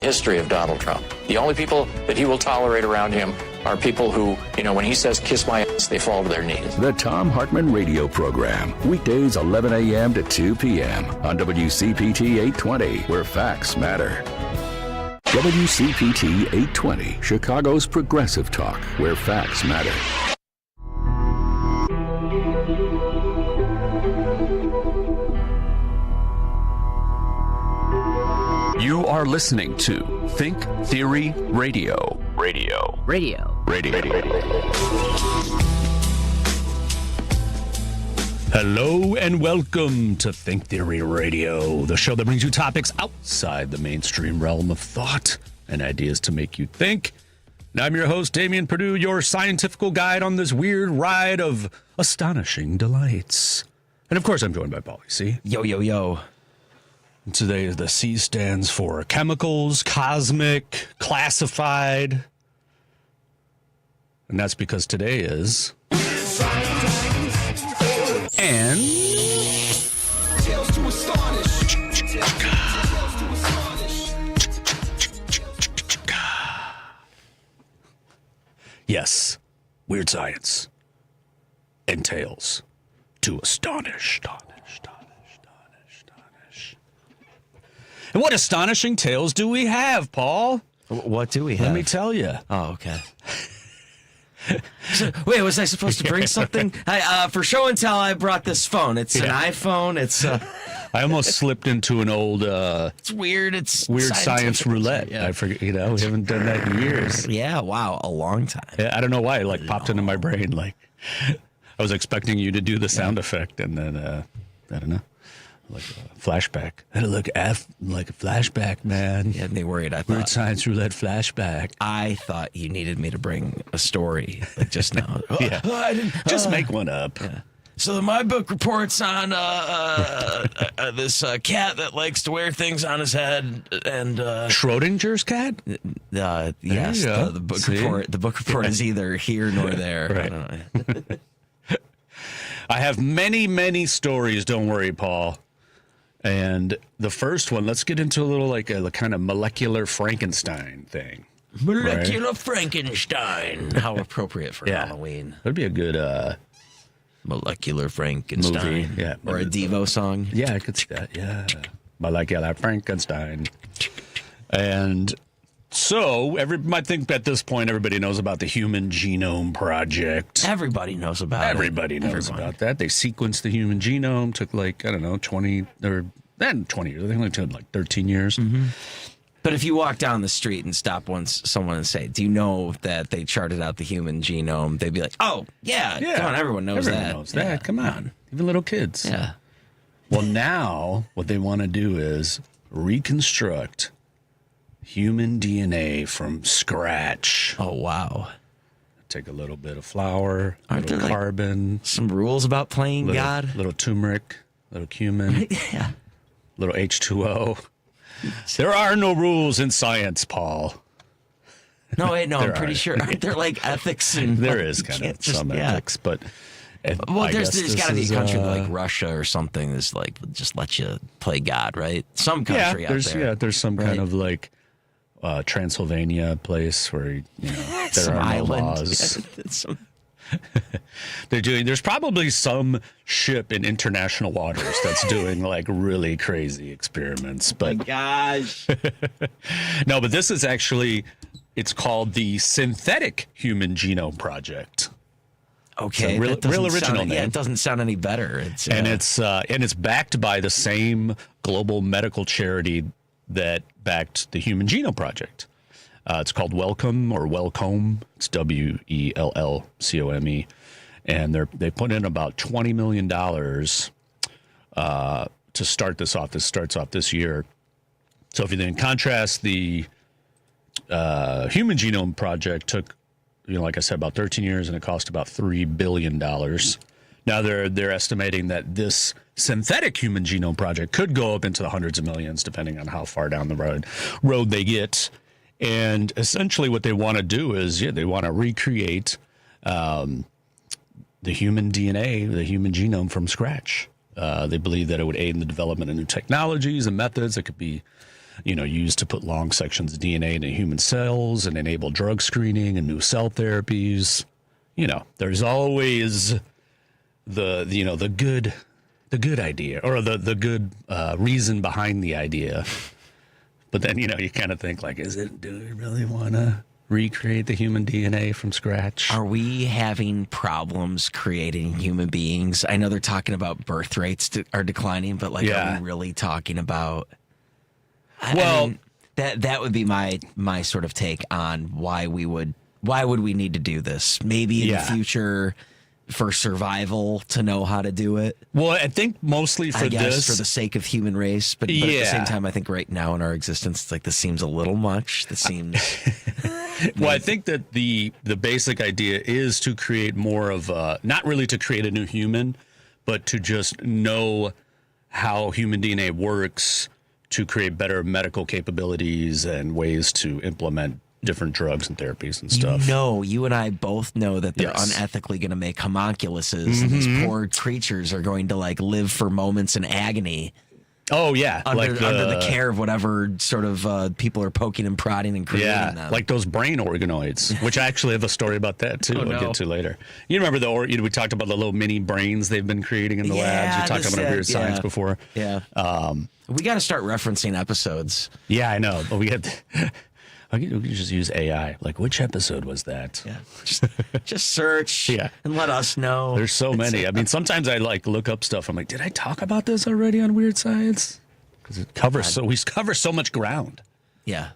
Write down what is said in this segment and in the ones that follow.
history of Donald Trump. The only people that he will tolerate around him are people who, when he says kiss my ass, they fall to their knees. The Thom Hartmann Radio Program, weekdays 11 a.m. to 2 p.m. on WCPT 820, where facts matter. WCPT 820, Chicago's progressive talk, where facts matter. You are listening to Think Theory Radio. Radio. Hello and welcome to Think Theory Radio, the show that brings you topics outside the mainstream realm of thought and ideas to make you think. And I'm your host, Damian Perdue, your scientific guide on this weird ride of astonishing delights. And of course, I'm joined by Paulie C. Yo. Today, the C stands for chemicals, cosmic, classified. And that's because today is... And... Yes, weird science and tales to astonish. And what astonishing tales do we have, Paul? What do we have? Let me tell you. Oh, okay. So, wait, was I supposed to bring something? For show and tell, I brought this phone. It's an iPhone. It's. I almost slipped into an old. It's weird. It's weird science roulette. Yeah. I forget. We haven't done that in years. Yeah. Wow. A long time. Yeah, I don't know why. It popped into my brain. I was expecting you to do the sound effect, and then I don't know. Like a flashback. Had to look like a flashback, man. You had me worried. Weird science roulette flashback. I thought you needed me to bring a story just now. Yeah. I didn't, just make one up. Yeah. So my book reports on this cat that likes to wear things on his head, and Schrodinger's cat. Yes, the book report. The book report is either here nor there. Right. I don't know. I have many stories. Don't worry, Paul. And the first one, let's get into a little a kind of molecular Frankenstein thing. Molecular Frankenstein. How appropriate for Halloween. That'd be a good Molecular Frankenstein. Movie. Yeah. Or a Devo song. Yeah, I could see that. Yeah. Molecular Frankenstein. And so, I think at this point, everybody knows about the Human Genome Project. Everybody knows about it. Everybody knows about that. They sequenced the human genome, took 20 or then 20 years. I think it took 13 years. Mm-hmm. But if you walk down the street and stop someone and say, do you know that they charted out the human genome? They'd be like, oh, yeah. Come on, everyone knows that. Everyone knows that. Come on. Even little kids. Yeah. Well, now what they want to do is reconstruct human DNA from scratch. Oh, wow. Take a little bit of flour, Aren't little there carbon. Some rules about playing God? Little turmeric, little cumin, Yeah. little H2O. There are no rules in science, Paul. No, wait, no, I'm pretty sure. Aren't there ethics? And there is kind of some ethics, but... Well, there's got to be a country like Russia or something that's just let you play God, right? Some country out there. Yeah, there's some kind of Transylvania place where there some are no island. laws. There's probably some ship in international waters that's doing really crazy experiments. But my gosh. No, but this is actually, it's called the Synthetic Human Genome Project. Okay, real original name. Yeah, it doesn't sound any better. It's backed by the same global medical charity that backed the Human Genome Project. It's called Wellcome or Wellcome. It's WELLCOME, and they put in about $20 million to start this off. This starts off this year. So if you then contrast, the Human Genome Project took, like I said, about 13 years, and it cost about $3 billion. Now they're estimating that this synthetic human genome project could go up into the hundreds of millions, depending on how far down the road they get. And essentially what they want to do is, they want to recreate the human DNA, the human genome from scratch. They believe that it would aid in the development of new technologies and methods that could be used to put long sections of DNA into human cells and enable drug screening and new cell therapies. There's always the good idea, or the good reason behind the idea. But then, you kind of think, like, do we really want to recreate the human DNA from scratch? Are we having problems creating human beings? I know they're talking about birth rates are declining, but are we really talking about? I mean, that would be my sort of take on why would we need to do this? Maybe in the future for survival to know how to do it. Well, I think mostly for the sake of human race, but at the same time, I think right now in our existence, it's like this seems a little much. This seems. Well, I think that the basic idea is to create more of not really to create a new human, but to just know how human DNA works to create better medical capabilities and ways to implement different drugs and therapies and stuff. You and I both know that they're unethically going to make homunculuses, and these poor creatures are going to live for moments in agony. Oh yeah, under the care of whatever sort of people are poking and prodding and creating them. Like those brain organoids, which I actually have a story about that too. We'll get to later. You remember we talked about the little mini brains they've been creating in the labs. We talked about Weird Science before. Yeah. We got to start referencing episodes. Yeah, I know, but we had. We can just use AI. Like, which episode was that? Yeah, just search and let us know. There's so many. I mean, sometimes I look up stuff. I'm like, did I talk about this already on Weird Science? Because it covers we cover so much ground. Yeah,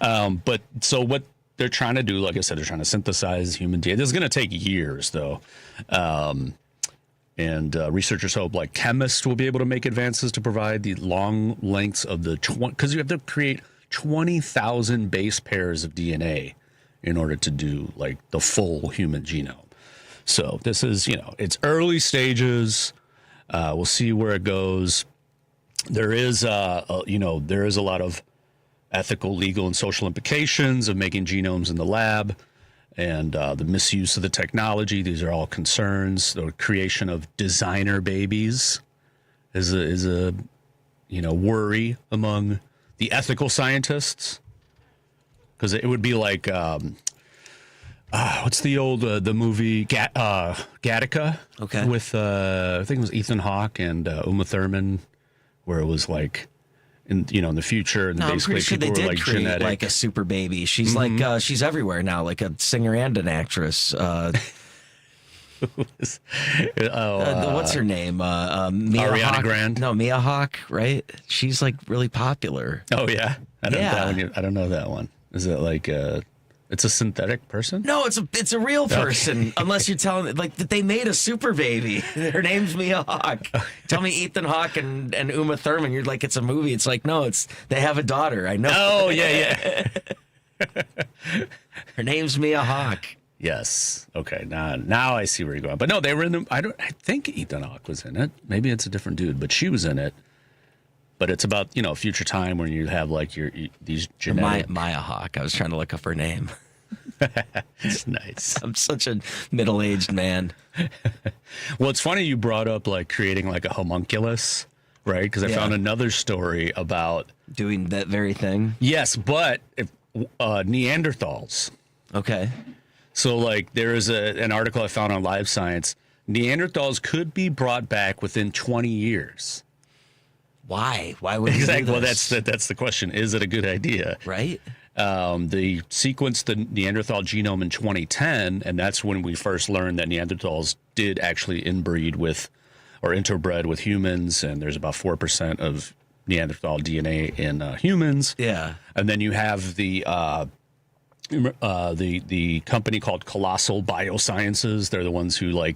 But so what they're trying to do, like I said, they're trying to synthesize human DNA. This is going to take years, though. And researchers hope chemists will be able to make advances to provide the long lengths of because you have to create 20,000 base pairs of DNA in order to do the full human genome. So this is, it's early stages. We'll see where it goes. There is, there is a lot of ethical, legal, and social implications of making genomes in the lab, and the misuse of the technology. These are all concerns. The creation of designer babies is a worry among the ethical scientists, because it would be like, what's the old the movie Gattaca? Okay, with I think it was Ethan Hawke and Uma Thurman, where it was in the future, and basically people were create genetic, a super baby. She's she's everywhere now, like a singer and an actress. What's her name? Mia Ariana Hawke? Grande? No, Mia Hawke, right? She's really popular. Oh yeah, I don't know that one. Is it it's a synthetic person? No, it's a real person. Unless you're telling that they made a super baby. Her name's Mia Hawke. Tell me Ethan Hawke and Uma Thurman. You're like, it's a movie. It's no, they have a daughter. I know. Oh yeah. Her name's Mia Hawke. Yes. Okay. Now I see where you're going. But no, they were in the. I think Ethan Hawke was in it. Maybe it's a different dude, but she was in it. But it's about a future time when you have these genetic. Maya Hawke. I was trying to look up her name. It's nice. I'm such a middle-aged man. Well, it's funny you brought up creating a homunculus, right? Because I found another story about doing that very thing. Yes, but Neanderthals. Okay. So, there is an article I found on Live Science. Neanderthals could be brought back within 20 years. Why? Why would you exactly? do this? Well, that's the question. Is it a good idea? Right. They sequenced the Neanderthal genome in 2010, and that's when we first learned that Neanderthals did actually interbred with humans, and there's about 4% of Neanderthal DNA in humans. Yeah. And then you have the company called Colossal Biosciences. They're the ones who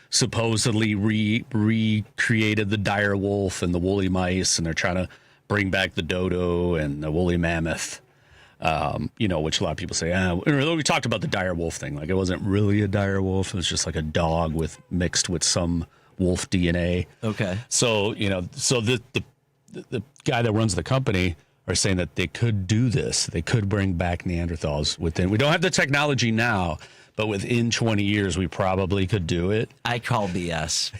supposedly recreated the dire wolf and the woolly mice, and they're trying to bring back the dodo and the woolly mammoth. Which a lot of people say, we talked about the dire wolf thing. It wasn't really a dire wolf. It was just a dog mixed with some wolf DNA. Okay. So, so the guy that runs the company are saying that they could do this. They could bring back Neanderthals we don't have the technology now, but within 20 years, we probably could do it. I call BS.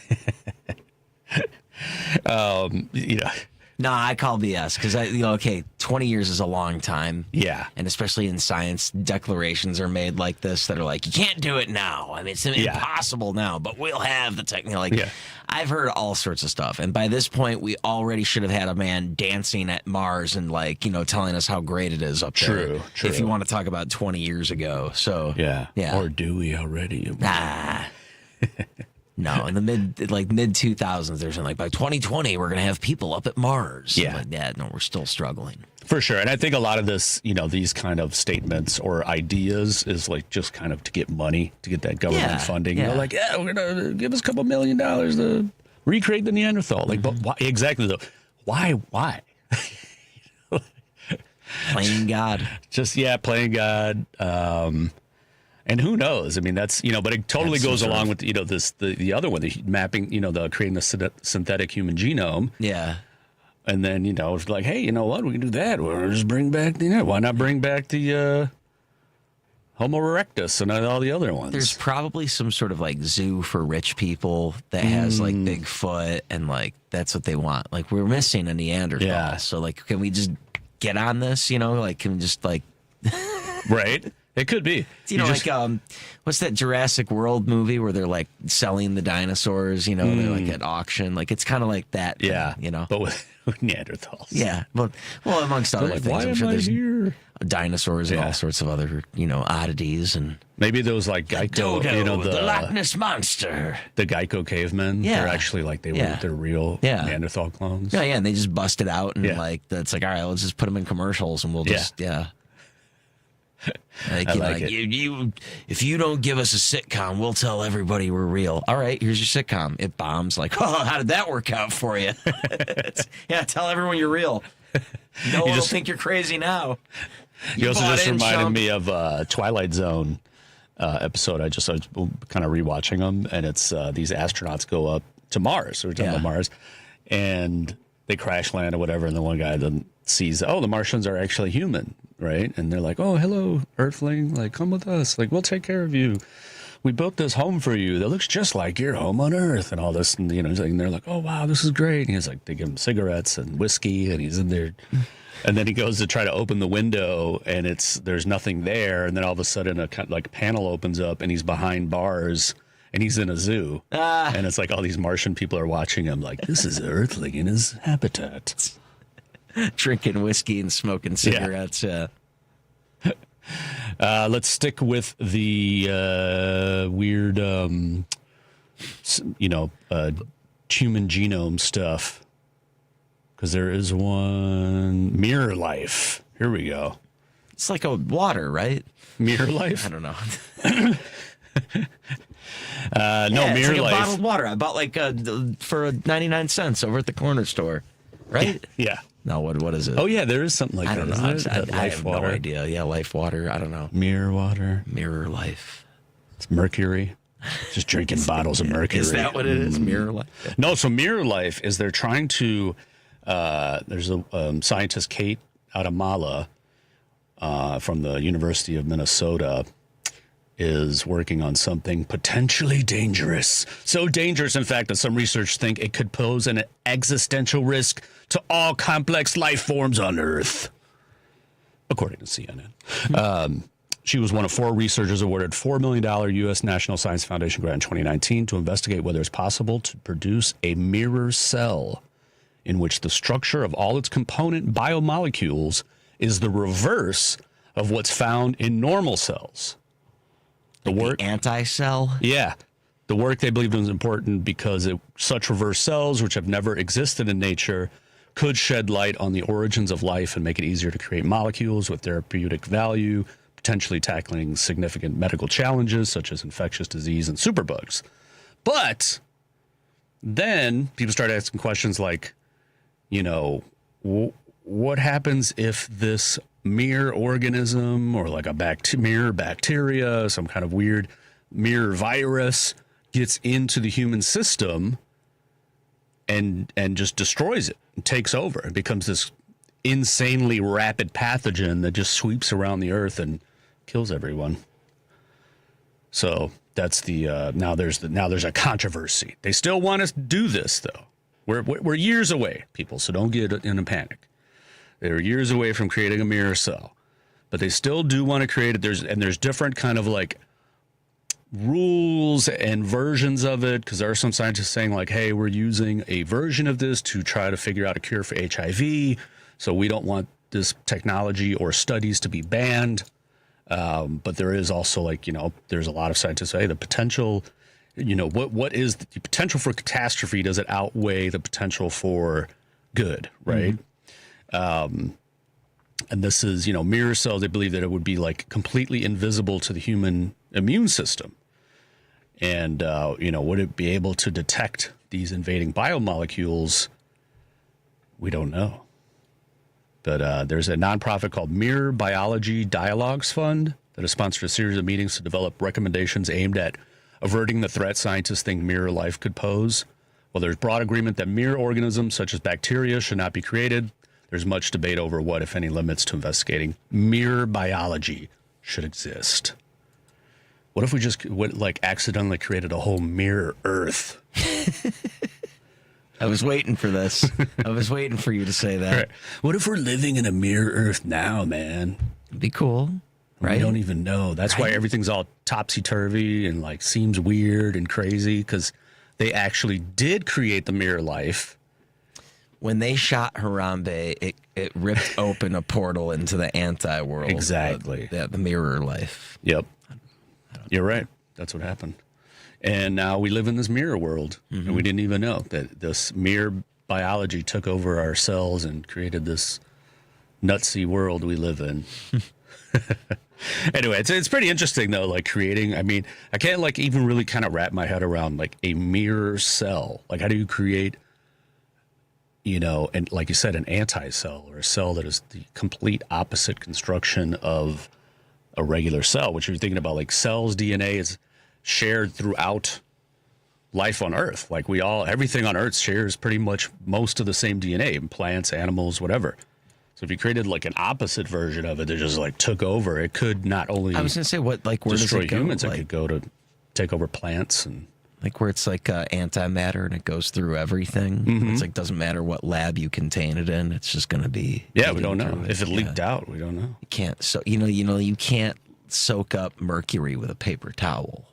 No, I call BS because okay, 20 years is a long time. Yeah. And especially in science, declarations are made like this that are like, you can't do it now. I mean, it's impossible now, but we'll have the technology. I've heard all sorts of stuff. And by this point, we already should have had a man dancing at Mars and telling us how great it is up there. True. If you want to talk about 20 years ago. So, yeah. Yeah. Or do we already? No, in the mid 2000s, there's like by 2020 we're gonna have people up at Mars. Yeah, like that. No, we're still struggling for sure. And I think a lot of this, these kind of statements or ideas is like just kind of to get money, to get that government funding. Yeah. They're like, we're gonna give us a couple $1 million to recreate the Neanderthal. Like, but why, exactly though? Why? Playing God. Just playing God. And who knows? I mean, that's but it totally goes along with the other one, the mapping, the creating the synthetic human genome. Yeah. And then it's like, hey, you know what? We can do that. We'll just bring back why not bring back the Homo erectus and all the other ones? There's probably some sort of like zoo for rich people that has like Bigfoot and like that's what they want. Like we're missing a Neanderthal. Yeah. So like, can we just get on this? Like, can we just like right? It could be. What's that Jurassic World movie where they're like selling the dinosaurs, they're like at auction. Like it's kind of like that. Yeah. Thing, But with Neanderthals. Yeah. Well, amongst other things. Why I'm sure there's here? Dinosaurs and all sorts of other, oddities and maybe those like Geico, Dodo, the Loch Ness Monster. The Geico cavemen. Yeah. They're actually like they're real Neanderthal clones. Yeah, and they just bust it out and that's like, all right, let's just put them in commercials and we'll just Like, if you don't give us a sitcom, we'll tell everybody we're real. All right, here's your sitcom. It bombs. Like, how did that work out for you? Tell everyone you're real. No one will think you're crazy now. You also just reminded me of Twilight Zone episode. I was kind of rewatching them, and it's these astronauts go up to Mars. We're talking about Mars, and they crash land or whatever, and the one guy then sees, the Martians are actually human, right? And they're like, oh, hello, Earthling, like, come with us. Like, we'll take care of you. We built this home for you that looks just like your home on Earth and all this. And, and they're like, oh, wow, this is great. And he's like, they give him cigarettes and whiskey, and he's in there. And then he goes to try to open the window, and there's nothing there. And then all of a sudden, a panel opens up, and he's behind bars. And he's in a zoo. And it's like all these Martian people are watching him like, this is an Earthling in his habitat. Drinking whiskey and smoking cigarettes. Yeah. Let's stick with the weird, human genome stuff. Because there is one, Mirror Life. Here we go. It's like a water, right? Mirror Life? I don't know. Mirror it's like Life. a bottled water. I bought for 99 cents over at the corner store, right? Yeah. No, what is it? Oh yeah, there is something like I that. don't know. I Life have water. no idea. Yeah, Life Water. I don't know. Mirror water. Mirror Life. It's mercury. Just drinking bottles of mercury. Is that what it is? Mirror Life. No. So Mirror Life is they're trying to. There's a scientist, Kate Adamala, from the University of Minnesota, is working on something potentially dangerous. So dangerous, in fact, that some researchers think it could pose an existential risk to all complex life forms on Earth, according to CNN. She was one of 4 researchers awarded $4 million U.S. National Science Foundation grant in 2019 to investigate whether it's possible to produce a mirror cell in which the structure of all its component biomolecules is the reverse of what's found in normal cells. The anti-cell? Yeah. The work they believed was important because such reverse cells, which have never existed in nature, could shed light on the origins of life and make it easier to create molecules with therapeutic value, potentially tackling significant medical challenges such as infectious disease and superbugs. But then people start asking questions like, what happens if this mirror organism or like a mirror bacteria, some kind of weird mirror virus gets into the human system and just destroys it and takes over and becomes this insanely rapid pathogen that just sweeps around the earth and kills everyone. So that's the now there's a controversy. They still want us to do this though. We're years away, people, so don't get in a panic. They're years away from creating a mirror cell, but they still do want to create it. There's different kind of like rules and versions of it, because there are some scientists saying like, hey, we're using a version of this to try to figure out a cure for HIV, so we don't want this technology or studies to be banned. But there is also like, there's a lot of scientists say the potential, what is the potential for catastrophe? Does it outweigh the potential for good, right? And this is, mirror cells, they believe that it would be like completely invisible to the human immune system. And, would it be able to detect these invading biomolecules? We don't know. But there's a nonprofit called Mirror Biology Dialogues Fund that has sponsored a series of meetings to develop recommendations aimed at averting the threat scientists think mirror life could pose. While there's broad agreement that mirror organisms such as bacteria should not be created, there's much debate over what, if any, limits to investigating mirror biology should exist. What if we just accidentally created a whole mirror Earth? I was waiting for this. I was waiting for you to say that. Right. What if we're living in a mirror Earth now, man? It'd be cool, right? We don't even know. That's why everything's all topsy-turvy and like seems weird and crazy, because they actually did create the mirror life. When they shot Harambe, it ripped open a portal into the anti-world. Exactly. The mirror life. Yep. You're right. That's what happened. And now we live in this mirror world, and we didn't even know that this mirror biology took over our cells and created this nutsy world we live in. Anyway, it's pretty interesting though, like creating. I mean, I can't like even really kind of wrap my head around like a mirror cell. Like, how do you create, and like you said, an anti-cell or a cell that is the complete opposite construction of a regular cell, which you're thinking about, like cells' DNA is shared throughout life on Earth. Like everything on Earth shares pretty much most of the same DNA, plants, animals, whatever. So if you created like an opposite version of it that just like took over, it could not only I was going to say, where destroy does it go? humans, it could go to take over plants and like where it's like antimatter and it goes through everything. It's like doesn't matter what lab you contain it in. It's just going to be. Yeah, we don't know if it leaked out. We don't know. You can't. So you can't soak up mercury with a paper towel.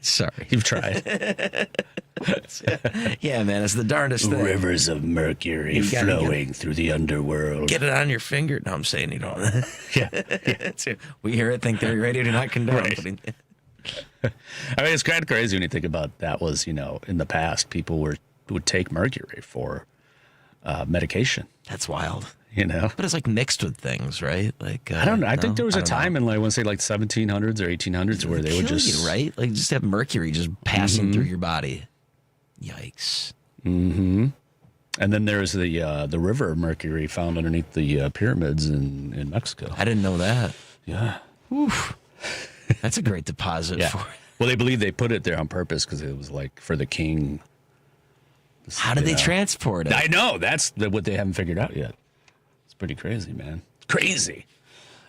Sorry. You've tried. Yeah, man, it's the darndest thing. Rivers of mercury flowing through the underworld. Get it on your finger. No, I'm saying you don't. Yeah. We hear it, think they're ready to not condone. Right. I mean, it's kind of crazy when you think about that was, in the past, people would take mercury for medication. That's wild. But it's like mixed with things, right? Like I don't know. I think there was a time in, like, I want to say like 1700s or 1800s where they would just right, like just have mercury just passing through your body. Yikes. Mm-hmm. And then there's the river Mercury found underneath the pyramids in Mexico. I didn't know that. Yeah. Oof. That's a great deposit for it. Well, they believe they put it there on purpose because it was like for the king. How did they transport it? I know. That's what they haven't figured out yet. It's pretty crazy, man. Crazy.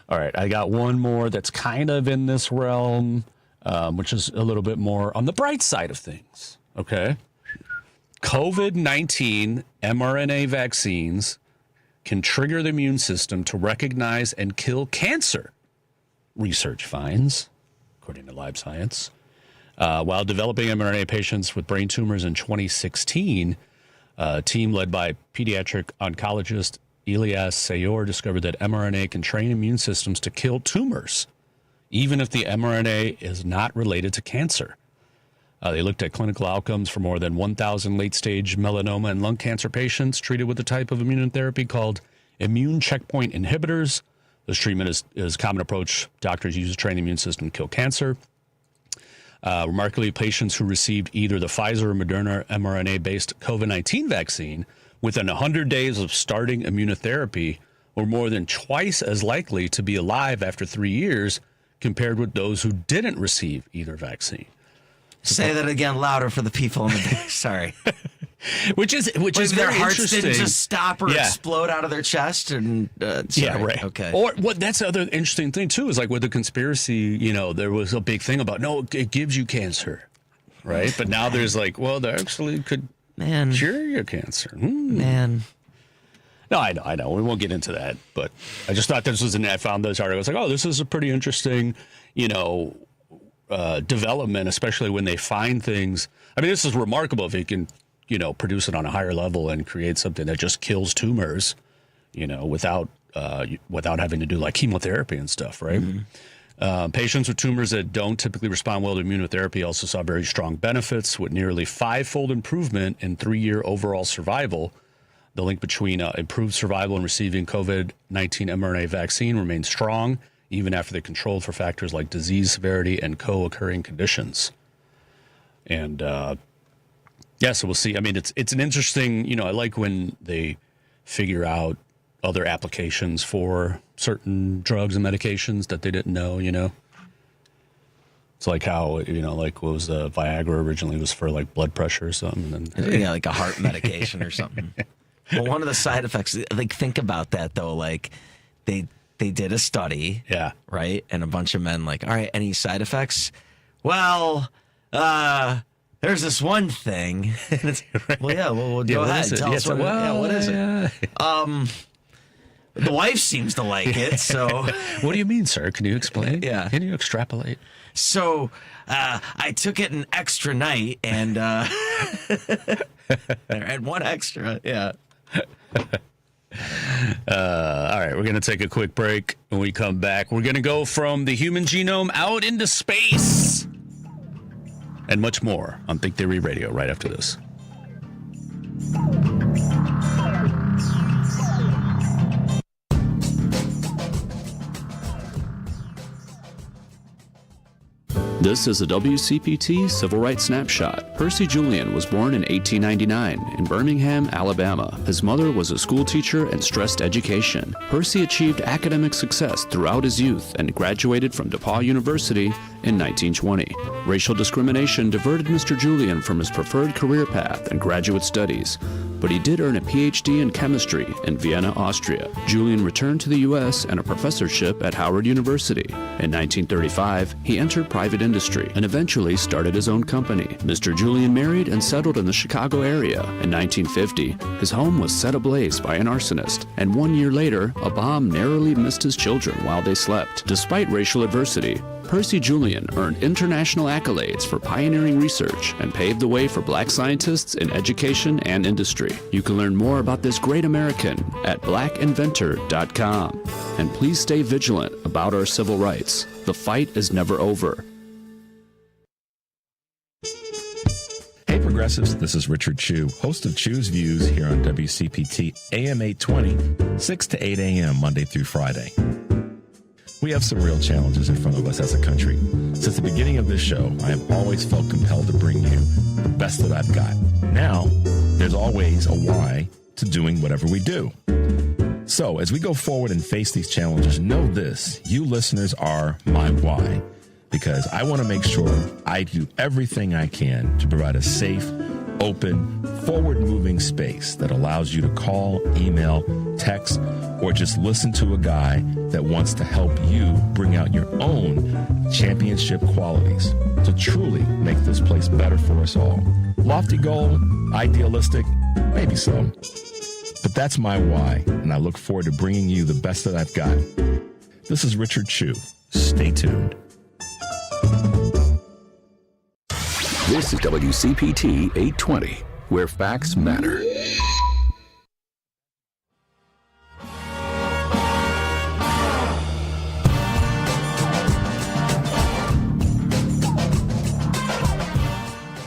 All right. I got one more that's kind of in this realm, which is a little bit more on the bright side of things. Okay. COVID-19 mRNA vaccines can trigger the immune system to recognize and kill cancer, research finds, according to Live Science. While developing mRNA patients with brain tumors in 2016, a team led by pediatric oncologist Elias Sayor discovered that mRNA can train immune systems to kill tumors, even if the mRNA is not related to cancer. They looked at clinical outcomes for more than 1,000 late-stage melanoma and lung cancer patients treated with a type of immunotherapy called immune checkpoint inhibitors. This treatment is a common approach doctors use to train the immune system to kill cancer. Remarkably, patients who received either the Pfizer or Moderna mRNA-based COVID-19 vaccine within 100 days of starting immunotherapy were more than twice as likely to be alive after 3 years compared with those who didn't receive either vaccine. Say that again louder for the people in the back. Sorry. Which is their very hearts interesting. didn't just stop or explode out of their chest and yeah, right. Okay. Or what? That's the other interesting thing too is like with the conspiracy. There was a big thing about it gives you cancer, right? But now there's like, well, there actually could Man. Cure your cancer. Man. No, I know. We won't get into that, but I just thought this was I found this article. I was like, oh, this is a pretty interesting, development, especially when they find things. I mean, this is remarkable if you can, produce it on a higher level and create something that just kills tumors, without having to do like chemotherapy and stuff, right? Mm-hmm. Patients with tumors that don't typically respond well to immunotherapy also saw very strong benefits with nearly 5-fold improvement in 3-year overall survival. The link between improved survival and receiving COVID-19 mRNA vaccine remains strong, even after they controlled for factors like disease severity and co-occurring conditions. And so we'll see. I mean, it's an interesting, I like when they figure out other applications for certain drugs and medications that they didn't know, It's like how, like what was Viagra originally was for like blood pressure or something. Yeah, like a heart medication or something. Well, one of the side effects, like think about that though, like they did a study. Yeah. Right? And a bunch of men like, all right, any side effects? Well, there's this one thing. Well, yeah, well, go ahead. Tell us what is it? The wife seems to like it, so. What do you mean, sir? Can you explain? Yeah. Can you extrapolate? So, I took it an extra night and I had one extra, yeah. All right, we're going to take a quick break. When we come back, we're going to go from the human genome out into space and much more on Think Theory Radio right after this. This is a WCPT Civil Rights Snapshot. Percy Julian was born in 1899 in Birmingham, Alabama. His mother was a school teacher and stressed education. Percy achieved academic success throughout his youth and graduated from DePauw University in 1920. Racial discrimination diverted Mr. Julian from his preferred career path and graduate studies, but he did earn a PhD in chemistry in Vienna, Austria. Julian returned to the U.S. and a professorship at Howard University. In 1935, he entered private industry and eventually started his own company. Mr. Julian married and settled in the Chicago area. In 1950, his home was set ablaze by an arsonist, and 1 year later, a bomb narrowly missed his children while they slept. Despite racial adversity, Percy Julian earned international accolades for pioneering research and paved the way for black scientists in education and industry. You can learn more about this great American at blackinventor.com. And please stay vigilant about our civil rights. The fight is never over. Hey progressives, this is Richard Chu, host of Chu's Views here on WCPT AM 820, 6 to 8 a.m. Monday through Friday. We have some real challenges in front of us as a country. Since the beginning of this show, I have always felt compelled to bring you the best that I've got. Now, there's always a why to doing whatever we do. So, as we go forward and face these challenges, know this, you listeners are my why, because I want to make sure I do everything I can to provide a safe, open, forward-moving space that allows you to call, email, text, or just listen to a guy that wants to help you bring out your own championship qualities to truly make this place better for us all. Lofty goal, idealistic, maybe so. But that's my why, and I look forward to bringing you the best that I've got. This is Richard Chu. Stay tuned. This is WCPT 820, where facts matter.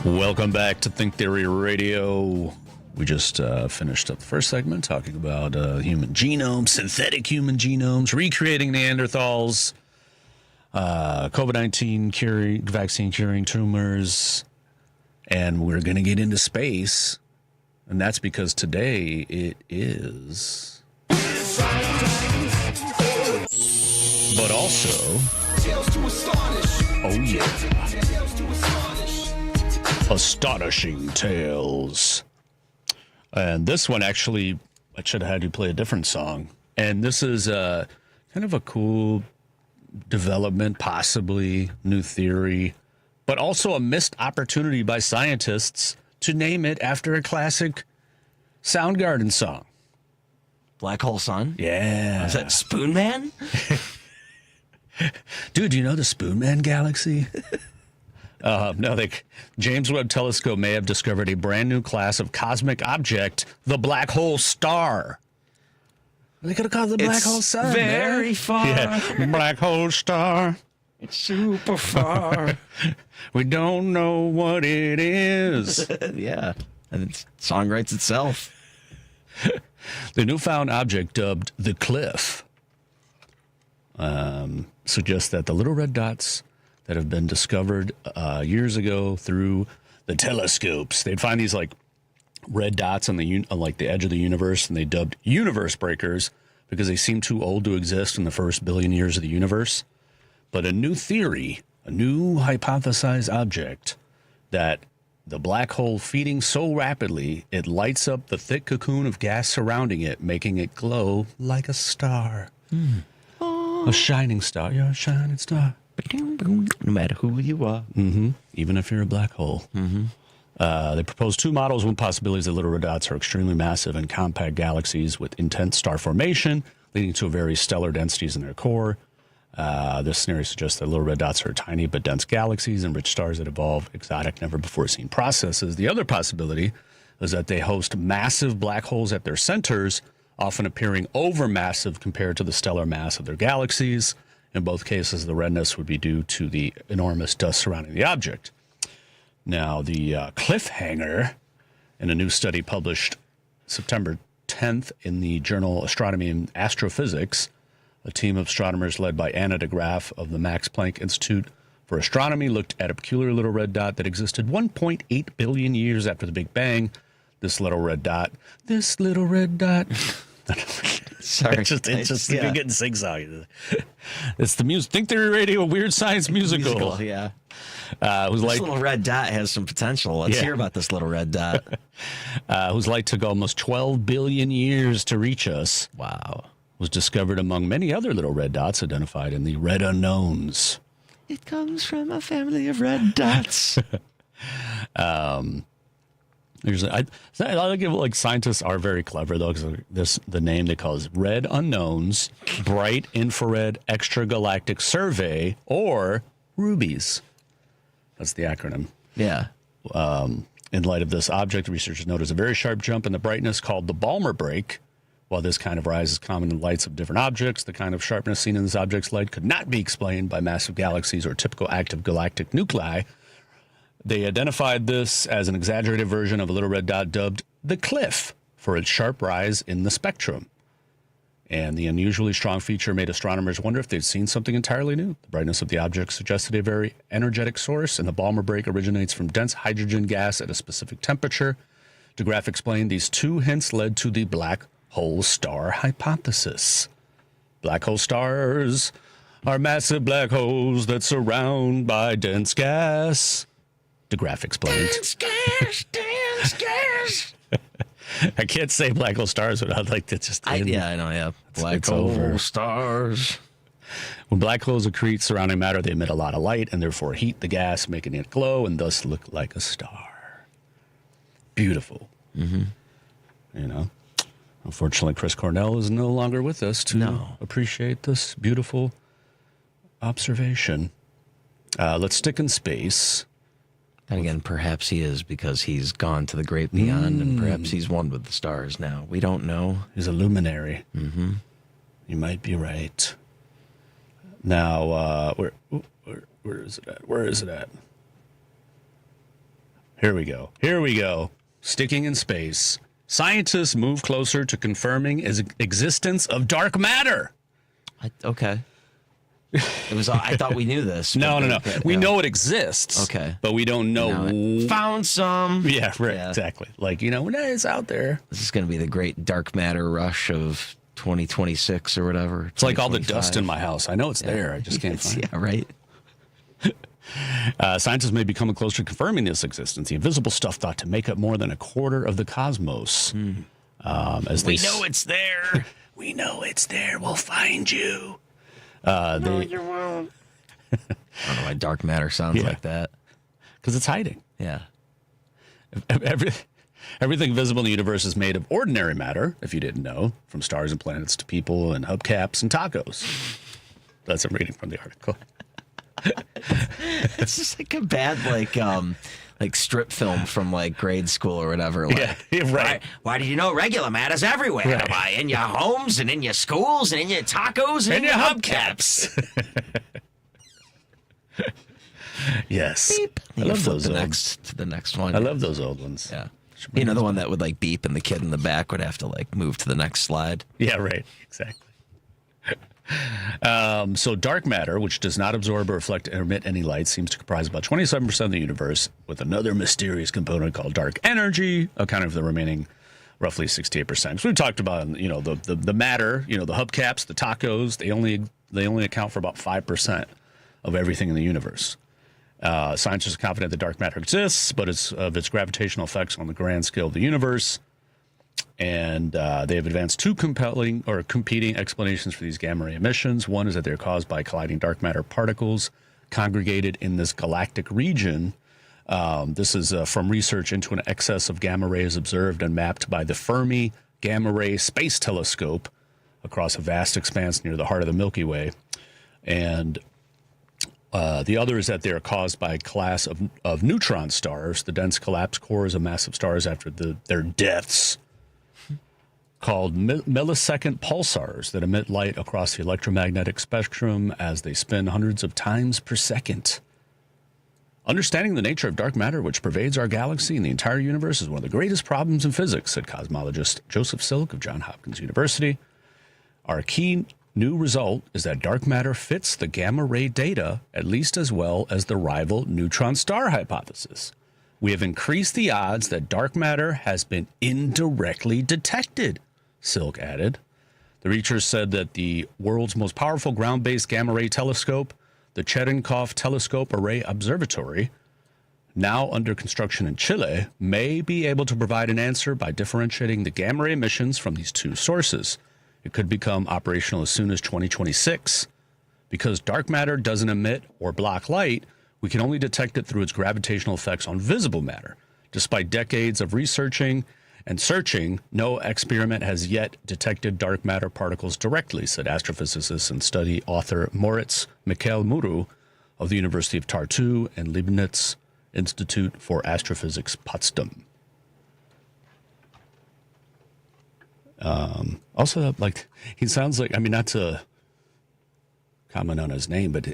Welcome back to Think Theory Radio. We just finished up the first segment talking about human genomes, synthetic human genomes, recreating Neanderthals, COVID-19 vaccine curing tumors, and we're going to get into space, and that's because today it is. But also, oh yeah, astonishing tales. And this one, actually, I should have had you play a different song. And this is kind of a cool development, possibly new theory, but also a missed opportunity by scientists to name it after a classic Soundgarden song. Black Hole Sun? Yeah. Is that Spoon Man? Dude, do you know the Spoon Man galaxy? No, James Webb Telescope may have discovered a brand new class of cosmic object, the black hole star. They could have called it the black hole sun. Very far. Yeah, black hole star. It's super far. We don't know what it is. Yeah. And the song writes itself. The newfound object, dubbed the Cliff, suggests that the little red dots that have been discovered years ago through the telescopes, they'd find these like red dots on like the edge of the universe, and they dubbed universe breakers because they seem too old to exist in the first billion years of the universe. But a new theory, a new hypothesized object, that the black hole feeding so rapidly it lights up the thick cocoon of gas surrounding it, making it glow like a star. A shining star. You're a shining star. No matter who you are. Even if you're a black hole. They proposed two models. One possibility is that little red dots are extremely massive and compact galaxies with intense star formation, leading to very stellar densities in their core. This scenario suggests that little red dots are tiny but dense galaxies and rich stars that evolve exotic, never-before-seen processes. The other possibility is that they host massive black holes at their centers, often appearing overmassive compared to the stellar mass of their galaxies. In both cases, the redness would be due to the enormous dust surrounding the object. Now, the cliffhanger, in a new study published September 10th in the journal Astronomy and Astrophysics, a team of astronomers led by Anna de Graaf of the Max Planck Institute for Astronomy looked at a peculiar little red dot that existed 1.8 billion years after the Big Bang. This little red dot. Sorry. It's just you're getting sing-song. It's the music. Think Theory Radio, Weird Science Musical. Yeah. Whose This light, little red dot has some potential. Let's hear about this little red dot. whose light took almost 12 billion years to reach us, Wow. was discovered among many other little red dots identified in the red unknowns. It comes from a family of red dots. I like it. Like scientists are very clever though, because the name they call is Red Unknowns Bright Infrared Extragalactic Survey, or RUBIES. That's the acronym. Yeah. In light of this object, researchers noticed a very sharp jump in the brightness called the Balmer break. While this kind of rise is common in lights of different objects, the kind of sharpness seen in this object's light could not be explained by massive galaxies or typical active galactic nuclei. They identified this as an exaggerated version of a little red dot dubbed the Cliff for its sharp rise in the spectrum. And the unusually strong feature made astronomers wonder if they'd seen something entirely new. The brightness of the object suggested a very energetic source, and the Balmer break originates from dense hydrogen gas at a specific temperature. De Graaf explained these two hints led to the black hole star hypothesis. Black hole stars are massive black holes that surround by dense gas. De Graaf explained. Dense gas. I can't say black hole stars without like to just. I know, yeah. Black it's hole over. stars. When black holes accrete surrounding matter, they emit a lot of light and therefore heat the gas, making it glow and thus look like a star. Beautiful. Mm-hmm. You know. Unfortunately, Chris Cornell is no longer with us to appreciate this beautiful observation. Let's stick in space. And again, perhaps he is, because he's gone to the great beyond, and perhaps he's one with the stars now. We don't know. He's a luminary. Mm-hmm. You might be right. Now, where is it at? Where is it at? Here we go. Sticking in space. Scientists move closer to confirming existence of dark matter. Okay. It was. I thought we knew this. No. We know it exists. Okay. But we don't know. Found some. Yeah, right. Yeah. Exactly. Like, it's out there. This is going to be the great dark matter rush of 2026 or whatever. It's like all the dust in my house. I know it's there. I just can't find it. Yeah, right. Scientists may be coming closer to confirming this existence. The invisible stuff thought to make up more than a quarter of the cosmos. As we know it's there. We know it's there. We'll find you. No, you won't. I don't know why dark matter sounds like that. Because it's hiding. Yeah. Everything visible in the universe is made of ordinary matter, if you didn't know, from stars and planets to people and hubcaps and tacos. That's I'm reading from the article. It's just like a bad like strip film from like grade school or whatever. Like, yeah, right. Why did you know regular matter's everywhere? Right. Why, in your homes and in your schools and in your tacos and in your hubcaps. Yes. Beep. I love those to old, the next one. I love those old ones. Yeah. You know, the one that would like beep and the kid in the back would have to like move to the next slide. Yeah, right. Exactly. So dark matter, which does not absorb or reflect or emit any light, seems to comprise about 27% of the universe, with another mysterious component called dark energy accounting for the remaining roughly 68%. So we've talked about, you know, the matter, you know, the hubcaps, the tacos, they only account for about 5% of everything in the universe. Scientists are confident that dark matter exists, but of its gravitational effects on the grand scale of the universe. And they have advanced two compelling or competing explanations for these gamma ray emissions. One is that they're caused by colliding dark matter particles congregated in this galactic region. This is from research into an excess of gamma rays observed and mapped by the Fermi Gamma Ray Space Telescope across a vast expanse near the heart of the Milky Way. And the other is that they are caused by a class of neutron stars, the dense collapsed cores of massive stars after their deaths, called millisecond pulsars that emit light across the electromagnetic spectrum as they spin hundreds of times per second. Understanding the nature of dark matter, which pervades our galaxy and the entire universe, is one of the greatest problems in physics, said cosmologist Joseph Silk of Johns Hopkins University. Our key new result is that dark matter fits the gamma ray data at least as well as the rival neutron star hypothesis. We have increased the odds that dark matter has been indirectly detected, Silk added. The researchers said that the world's most powerful ground-based gamma ray telescope, the Cherenkov Telescope Array Observatory, now under construction in Chile, may be able to provide an answer by differentiating the gamma ray emissions from these two sources. It could become operational as soon as 2026. Because dark matter doesn't emit or block light, we can only detect it through its gravitational effects on visible matter. Despite decades of researching and searching, no experiment has yet detected dark matter particles directly, said astrophysicist and study author Moritz Michael-Muru of the University of Tartu and Leibniz Institute for Astrophysics, Potsdam. Also, like, he sounds like, I mean, not to comment on his name, but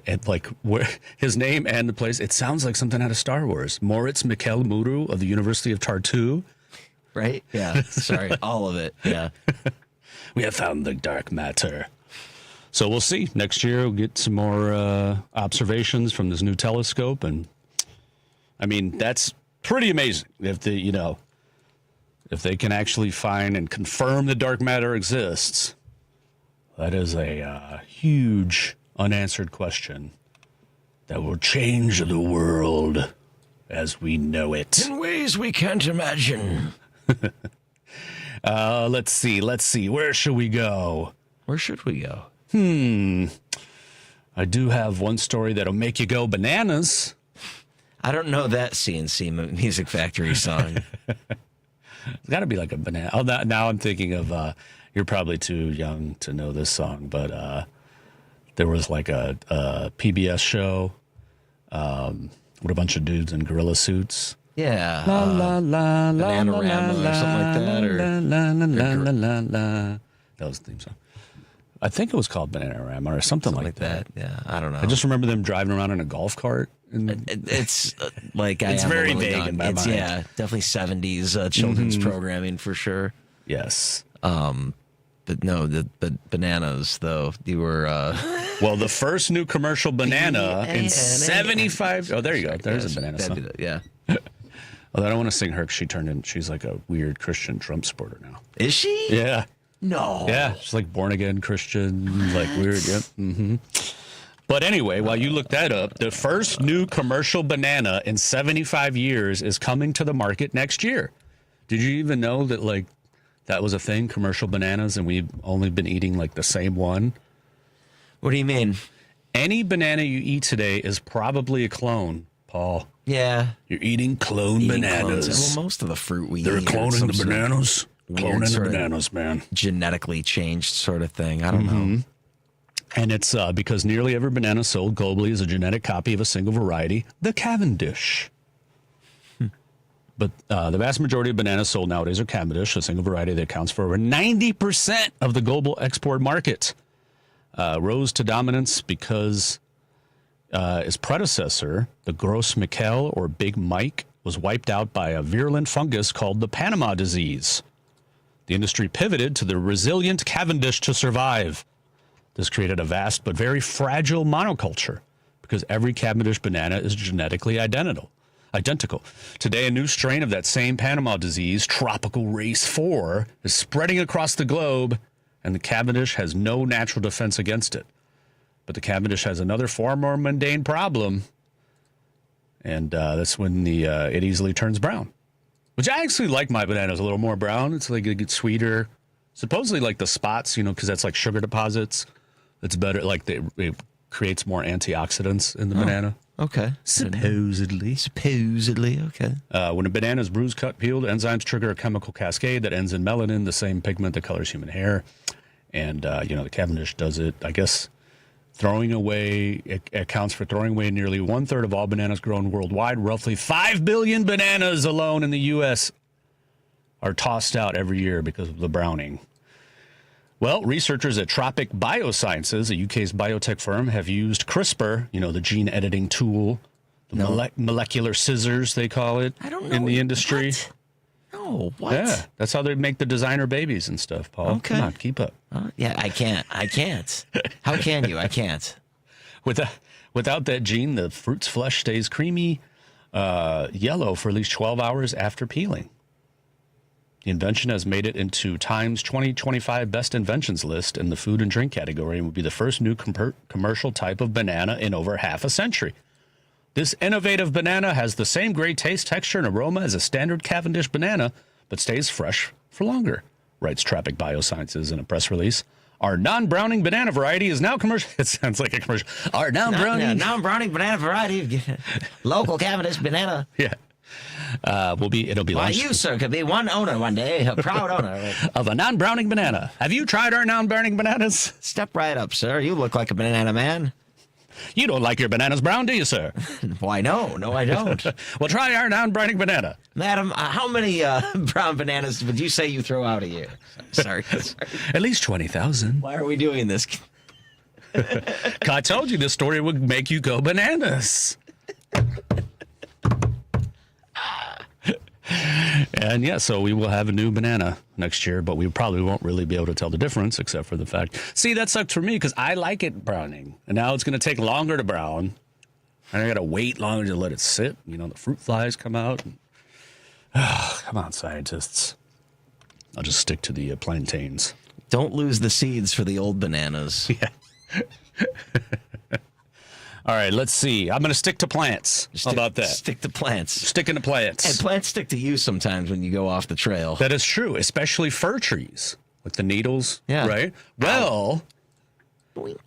his name and the place, it sounds like something out of Star Wars. Moritz Michael-Muru of the University of Tartu. Right? Yeah. Sorry. All of it. Yeah. We have found the dark matter. So we'll see. Next year, we'll get some more observations from this new telescope. And I mean, that's pretty amazing if they can actually find and confirm the dark matter exists. That is a huge unanswered question that will change the world as we know it. In ways we can't imagine. Let's see. Where should we go? Where should we go? I do have one story that'll make you go bananas. I don't know that CNC Music Factory song. It's got to be like a banana. Oh, now I'm thinking of, you're probably too young to know this song, but there was like a PBS show with a bunch of dudes in gorilla suits. Yeah. Bananarama or something like that. That was the theme song. I think it was called Bananarama or something like that. Yeah, I don't know. I just remember them driving around in a golf cart. It's like it's very vague in my mind. Yeah, definitely 70s children's programming for sure. Yes. But no, the bananas though. You were well, the first new commercial banana in 75. Oh, there you go. There's a banana song. Yeah. Although I don't want to sing her because she's like a weird Christian Trump supporter now. Is she? Yeah. No. Yeah, she's like born again Christian, like weird. Yep. Mm-hmm. But anyway, while you look that up, the first new commercial banana in 75 years is coming to the market next year. Did you even know that like that was a thing, commercial bananas, and we've only been eating like the same one? What do you mean? Any banana you eat today is probably a clone, Paul. Yeah. You're eating cloned Eating bananas. clones. Well, most of the fruit we They're eat are cloning some the sort of bananas. weird Cloning the sort of bananas, man. genetically changed sort of thing. I don't know. And it's because nearly every banana sold globally is a genetic copy of a single variety, the Cavendish. But the vast majority of bananas sold nowadays are Cavendish, a single variety that accounts for over 90% of the global export market. Rose to dominance because his predecessor, the Gros Michel or Big Mike, was wiped out by a virulent fungus called the Panama disease. The industry pivoted to the resilient Cavendish to survive. This created a vast but very fragile monoculture because every Cavendish banana is genetically identical. Today, a new strain of that same Panama disease, Tropical Race 4, is spreading across the globe, and the Cavendish has no natural defense against it. But the Cavendish has another far more mundane problem, and that's when it easily turns brown. Which I actually like my bananas a little more brown. It's like it gets sweeter. Supposedly like the spots, because that's like sugar deposits. It's better, like it creates more antioxidants in the banana. Okay. Supposedly. Okay. When a banana is bruised, cut, peeled, enzymes trigger a chemical cascade that ends in melanin, the same pigment that colors human hair. And, the Cavendish does it, I guess, it accounts for throwing away nearly 1/3 of all bananas grown worldwide. Roughly 5 billion bananas alone in the U.S. are tossed out every year because of the browning. Well, researchers at Tropic Biosciences, a UK's biotech firm, have used CRISPR, the gene editing tool, the molecular scissors, they call it in the industry. What? No, what? Yeah, that's how they make the designer babies and stuff, Paul. Okay. Come on, keep up. Yeah, I can't. How can you? I can't. Without that gene, the fruit's flesh stays creamy yellow for at least 12 hours after peeling. The invention has made it into Time's 2025 Best Inventions list in the food and drink category and will be the first new commercial type of banana in over half a century. This innovative banana has the same great taste, texture, and aroma as a standard Cavendish banana, but stays fresh for longer, writes Tropic Biosciences in a press release. Our non-browning banana variety is now commercial. It sounds like a commercial. Our non-browning banana variety, local Cavendish banana. Yeah. It'll be Why, launched you, sir, could be one owner one day, a proud owner. of a non-browning banana. Have you tried our non-browning bananas? Step right up, sir. You look like a banana man. You don't like your bananas brown, do you, sir? Why, no, I don't. Well, try our non-browning banana. Madam, how many brown bananas would you say you throw out a year? Sorry. At least 20,000. Why are we doing this? I told you this story would make you go bananas. And yeah, so we will have a new banana next year, but we probably won't really be able to tell the difference except for the fact. See, that sucks for me because I like it browning. And now it's going to take longer to brown. And I got to wait longer to let it sit. The fruit flies come out. Come on, scientists. I'll just stick to the plantains. Don't lose the seeds for the old bananas. Yeah. All right, let's see. I'm going to stick to plants. How about that? Stick to plants. Sticking to plants. And plants stick to you sometimes when you go off the trail. That is true, especially fir trees, like the needles, Yeah. right? Well, Boink.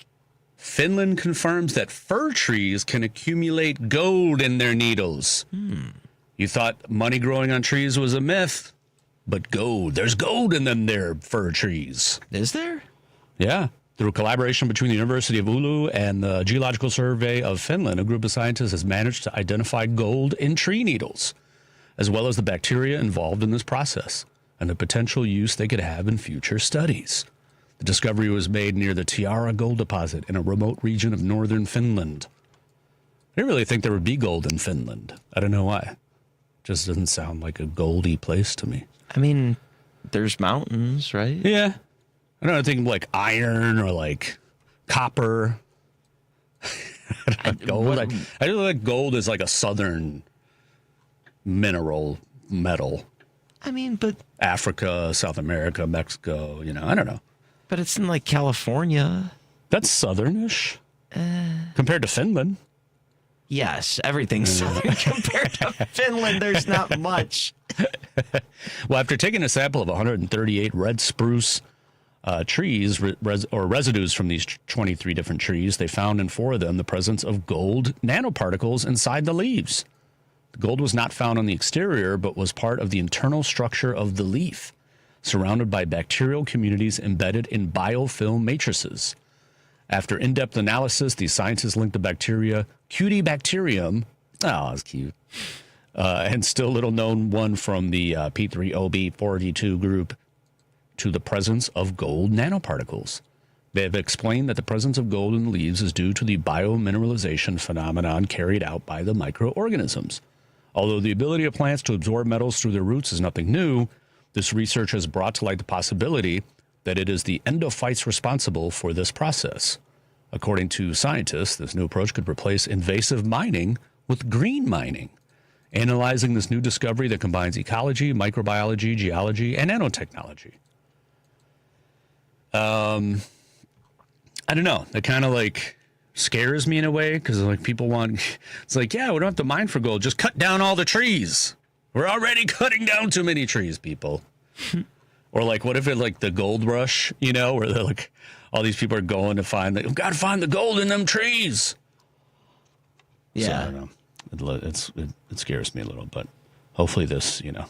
Finland confirms that fir trees can accumulate gold in their needles. You thought money growing on trees was a myth, but there's gold in them there fir trees. Is there? Yeah. Through collaboration between the University of Oulu and the Geological Survey of Finland, a group of scientists has managed to identify gold in tree needles, as well as the bacteria involved in this process and the potential use they could have in future studies. The discovery was made near the Tiara gold deposit in a remote region of northern Finland. I didn't really think there would be gold in Finland. I don't know why. It just doesn't sound like a goldy place to me. I mean, there's mountains, right? Yeah. I don't think like iron or like copper. Gold. I do like gold is like a southern metal. I mean, but Africa, South America, Mexico, I don't know. But it's in like California. That's southernish compared to Finland. Yes, everything's southern compared to Finland. There's not much. Well, after taking a sample of 138 red spruce trees or residues from these 23 different trees. They found in 4 of them the presence of gold nanoparticles inside the leaves. The gold was not found on the exterior, but was part of the internal structure of the leaf, surrounded by bacterial communities embedded in biofilm matrices. After in-depth analysis, these scientists linked the bacteria Cutibacterium, oh, that's cute, and still little known one from the P3OB42 group, to the presence of gold nanoparticles. They have explained that the presence of gold in the leaves is due to the biomineralization phenomenon carried out by the microorganisms. Although the ability of plants to absorb metals through their roots is nothing new, this research has brought to light the possibility that it is the endophytes responsible for this process. According to scientists, this new approach could replace invasive mining with green mining, analyzing this new discovery that combines ecology, microbiology, geology, and nanotechnology. I don't know. It kind of like scares me in a way because like people want, it's like, yeah, we don't have to mine for gold. Just cut down all the trees. We're already cutting down too many trees, people. Or like, what if it like the gold rush, you know, where they're like, all these people are going to find, we've got to find the gold in them trees. Yeah. So, I don't know. It scares me a little, but hopefully this, you know,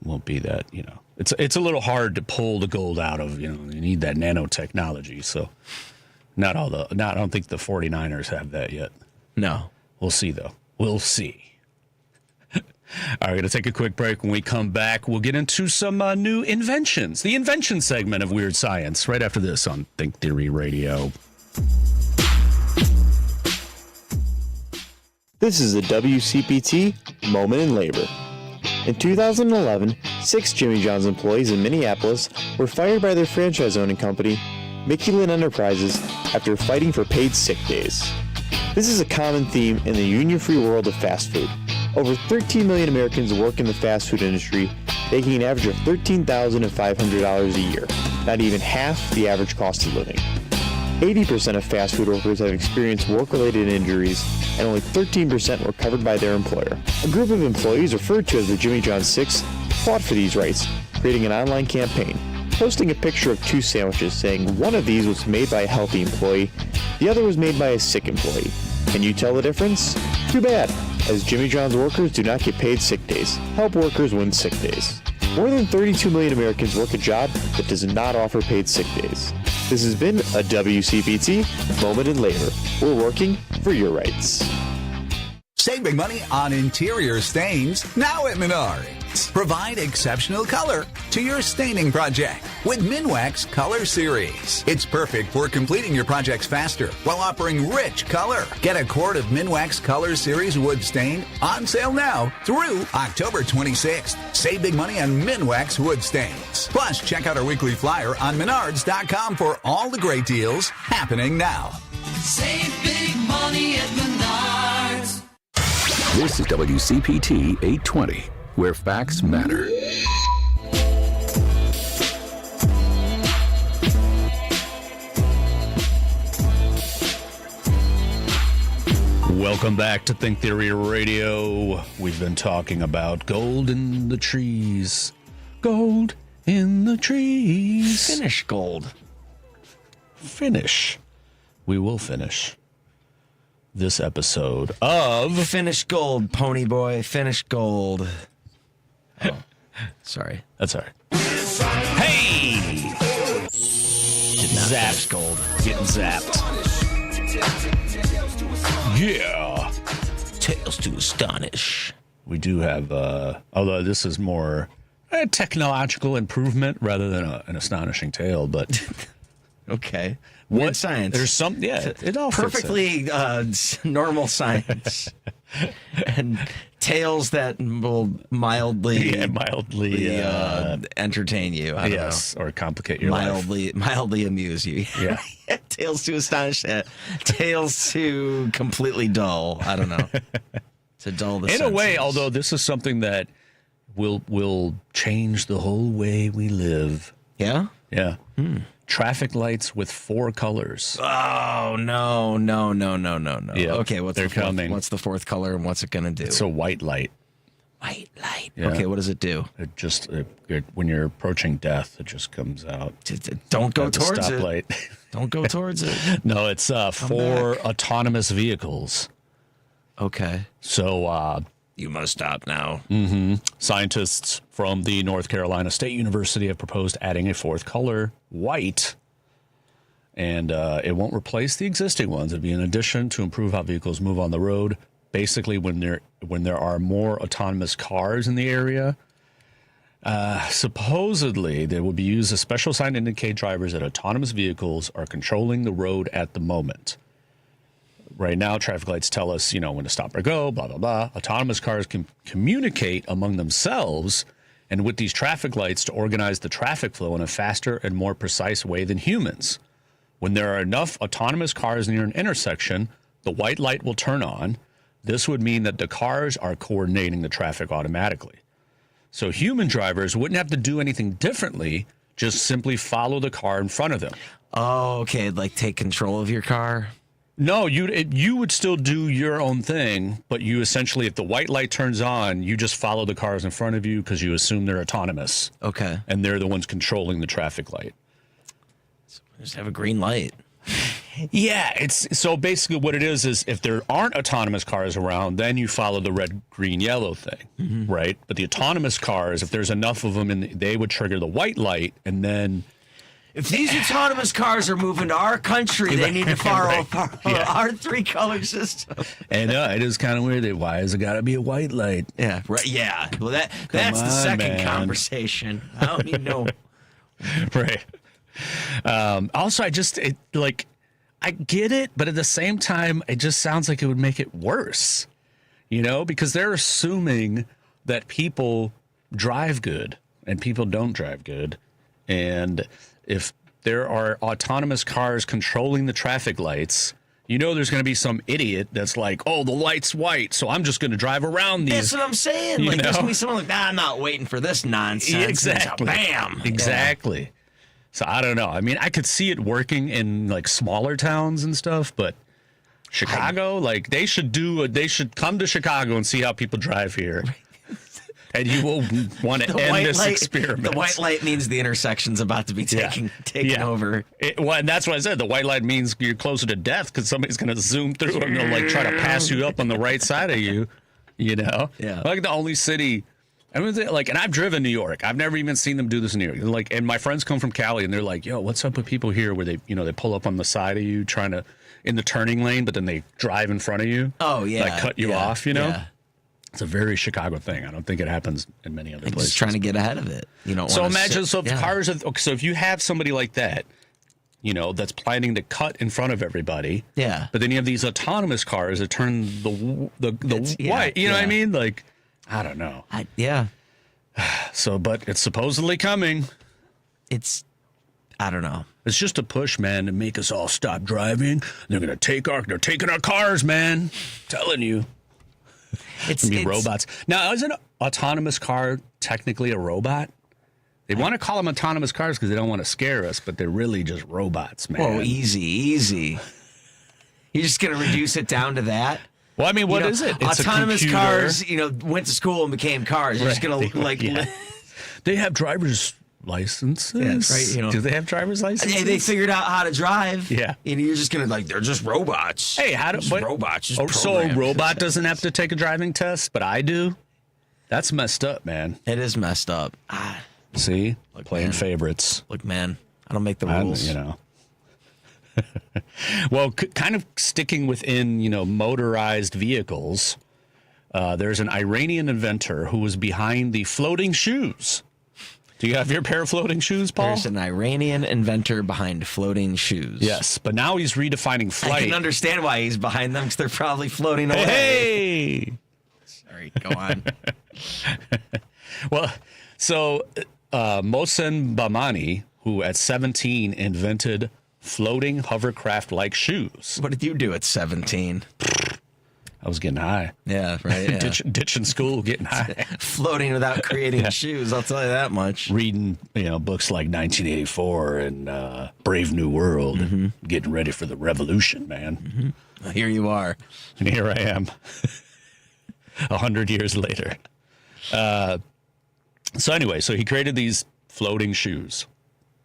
won't be that, you know, it's a little hard to pull the gold out of, you know, you need that nanotechnology. So I don't think the 49ers have that yet. No. We'll see though. We'll see. All right, we're going to take a quick break. When we come back, we'll get into some new inventions, the invention segment of Weird Science, right after this on Think Theory Radio. This is a WCPT Moment in Labor. In 2011, 6 Jimmy John's employees in Minneapolis were fired by their franchise-owning company, Mickey Lynn Enterprises, after fighting for paid sick days. This is a common theme in the union-free world of fast food. Over 13 million Americans work in the fast food industry, making an average of $13,500 a year, not even half the average cost of living. 80% of fast food workers have experienced work-related injuries, and only 13% were covered by their employer. A group of employees referred to as the Jimmy John's Six fought for these rights, creating an online campaign, posting a picture of 2 sandwiches saying one of these was made by a healthy employee, the other was made by a sick employee. Can you tell the difference? Too bad, as Jimmy John's workers do not get paid sick days. Help workers win sick days. More than 32 million Americans work a job that does not offer paid sick days. This has been a WCPT Moment in Labor. We're working for your rights. Save big money on interior stains now at Menards. Provide exceptional color to your staining project with Minwax Color Series. It's perfect for completing your projects faster while offering rich color. Get a quart of Minwax Color Series wood stain on sale now through October 26th. Save big money on Minwax wood stains. Plus, check out our weekly flyer on Menards.com for all the great deals happening now. Save big money at Menards. This is WCPT 820, where facts matter. Welcome back to Think Theory Radio. We've been talking about gold in the trees. Gold in the trees. Finish gold. Finish. We will finish this episode of Finish gold, pony boy. Finish gold. Oh, sorry. That's all right. Hey! Did not finish gold. Getting zapped. Yeah. Tales to astonish. We do have, although this is more a technological improvement rather than an astonishing tale, but okay. Weird science. There's some, yeah, it all perfectly normal science. And tales that will mildly entertain you. I don't know. Or complicate your life. Mildly amuse you. Yeah. Tales to astonish. Tales to completely dull. I don't know. To dull the In senses. a way, although this is something that will change the whole way we live. Yeah? Yeah. Traffic lights with 4 colors. Oh, no. Yeah, Okay, they're coming. What's the 4th color and what's it going to do? It's a white light. White light. Yeah. Okay, what does it do? It just when you're approaching death, it just comes out. Don't go At the towards it. stoplight. Don't go towards it. No, it's for autonomous vehicles. Okay. So You must stop now. scientists from the North Carolina State University have proposed adding a fourth color, white. And it won't replace the existing ones. It'd be an addition to improve how vehicles move on the road. Basically, when there are more autonomous cars in the area, supposedly they will be used as special sign to indicate drivers that autonomous vehicles are controlling the road at the moment. Right now, traffic lights tell us, when to stop or go, blah, blah, blah. Autonomous cars can communicate among themselves and with these traffic lights to organize the traffic flow in a faster and more precise way than humans. When there are enough autonomous cars near an intersection, the white light will turn on. This would mean that the cars are coordinating the traffic automatically. So human drivers wouldn't have to do anything differently, just simply follow the car in front of them. Oh, okay. Like take control of your car? No, you would still do your own thing, but you essentially, if the white light turns on, you just follow the cars in front of you because you assume they're autonomous. Okay. And they're the ones controlling the traffic light. Just have a green light. Yeah, it's so basically what it is if there aren't autonomous cars around, then you follow the red, green, yellow thing, right? But the autonomous cars, if there's enough of them, they would trigger the white light, and then If these autonomous cars are moving to our country, they need to follow our three-color system. And it is kind of weird. Why has it got to be a white light? Yeah, right. Yeah. Well, that's the on, second man. conversation. I don't even know. Right. Also, I get it, but at the same time, it just sounds like it would make it worse, because they're assuming that people drive good and people don't drive good. And if there are autonomous cars controlling the traffic lights, there's going to be some idiot that's like, oh, the light's white, so I'm just going to drive around these. That's what I'm saying. Like, there's going to be someone like, I'm not waiting for this nonsense. Exactly. Bam. Exactly. Yeah. So I don't know. I mean, I could see it working in like smaller towns and stuff, but Chicago, they should come to Chicago and see how people drive here. And you will want to end this experiment. The white light means the intersection's about to be taken over. And that's what I said. The white light means you're closer to death because somebody's going to zoom through and they'll try to pass you up on the right side of you. Yeah. Like the only city. And I've driven New York. I've never even seen them do this in New York. And my friends come from Cali, and they're like, "Yo, what's up with people here where they, they pull up on the side of you, trying to in the turning lane, but then they drive in front of you. Oh yeah, cut you off. Yeah. It's a very Chicago thing. I don't think it happens in many other places. Just trying to get ahead of it. So imagine, so if you have somebody like that, that's planning to cut in front of everybody. Yeah. But then you have these autonomous cars that turn the white. You know what I mean? Like. I don't know. So, but it's supposedly coming. I don't know. It's just a push, man, to make us all stop driving. They're they're taking our cars, man. I'm telling you. It's robots. Now, isn't an autonomous car technically a robot? They want to call them autonomous cars because they don't want to scare us, but they're really just robots, man. Oh, easy. You're just going to reduce it down to that? Well, I mean, what is it? It's autonomous a cars, went to school and became cars. You're just going to They have driver's licenses. Yeah, right. Do they have driver's licenses? They figured out how to drive. Yeah. And you're just going to they're just robots. Hey, robots? So a robot doesn't have to take a driving test, but I do? That's messed up, man. It is messed up. See? Playing favorites. Look, man, I don't make the rules. Well, kind of sticking within, motorized vehicles, there's an Iranian inventor who was behind the floating shoes. Do you have your pair of floating shoes, Paul? There's an Iranian inventor behind floating shoes. Yes, but now he's redefining flight. I can understand why he's behind them because they're probably floating away. Hey! Sorry, go on. Well, so Mohsen Bahmani, who at 17 invented floating hovercraft-like shoes. What did you do at 17? I was getting high. Yeah, right. Yeah. Ditching school, getting high. Floating without creating shoes, I'll tell you that much. Reading, books like 1984 and Brave New World, and getting ready for the revolution, man. Well, here you are. And here I am, 100 years later. So anyway, so he created these floating shoes,